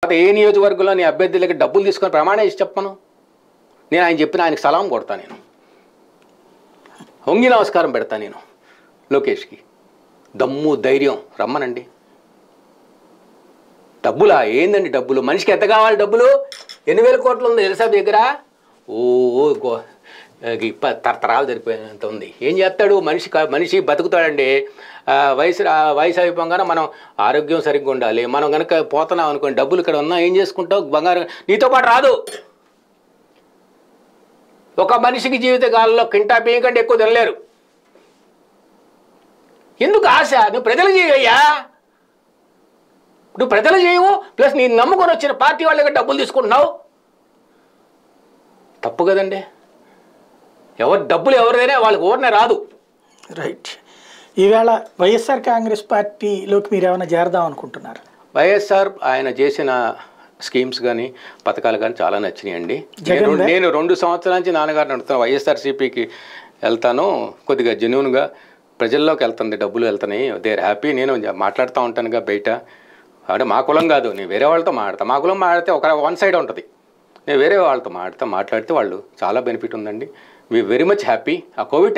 ఏ నియోజకవర్గంలో నీ అభ్యర్థులకి డబ్బులు తీసుకొని ప్రమాణం చేసి చెప్పను. నేను ఆయన చెప్పిన ఆయనకి సలాం కొడతా, నేను వంగి నమస్కారం పెడతా. నేను లోకేష్కి దమ్ము ధైర్యం రమ్మనండి. డబ్బులా ఏందండి డబ్బులు? మనిషికి ఎంత కావాలి డబ్బులు? 8,000 కోట్లు ఉంది తెలుసా దగ్గర? తరతరాలు జరిపోయినంత ఉంది. ఏం చేస్తాడు మనిషి బతుకుతాడండి. వయసు అయిపోగానే మనం ఆరోగ్యం సరిగ్గా ఉండాలి. మనం కనుక పోతున్నాం అనుకోండి, డబ్బులు ఇక్కడ ఉన్నా ఏం చేసుకుంటావు? బంగారం నీతో పాటు రాదు. ఒక మనిషికి జీవితకాలంలో కింటా బియ్యం కంటే ఎక్కువ తినలేరు. ఎందుకు ఆశ? నువ్వు ప్రజలు చేయవయ్యా, నువ్వు ప్రజలు చేయవు. ప్లస్ నేను నమ్ముకొని వచ్చిన పార్టీ వాళ్ళ దగ్గర డబ్బులు తీసుకుంటున్నావు. తప్పు కదండి. డబ్బులు ఎవరిదైనా వాళ్ళకి ఊరినే రాదు. రైట్. ఈవేళ వైఎస్ఆర్ కాంగ్రెస్ పార్టీలోకి మీరు ఏమైనా చేరదాం అనుకుంటున్నారు? వైఎస్ఆర్ ఆయన చేసిన స్కీమ్స్ కానీ పథకాలు కానీ చాలా నచ్చినాయండి. నేను 2 సంవత్సరాల నుంచి నాన్నగారు నడుతున్నా వైఎస్ఆర్సీపీకి వెళ్తాను. కొద్దిగా జెన్యూన్గా ప్రజల్లోకి వెళ్తుంది, డబ్బులు వెళ్తున్నాయి, దే ఆర్ హ్యాపీ. నేను మాట్లాడుతూ ఉంటానుగా బయట. అంటే మా కులం కాదు, నేను వేరే వాళ్ళతో మాట్లాడతాను. మా కులం మాట్లాడితే వన్ సైడ్ ఉంటుంది. నేను వేరే వాళ్ళతో మాట్లాడితే వాళ్ళు చాలా బెనిఫిట్ ఉందండి. We very much happy. ఆ కోవిడ్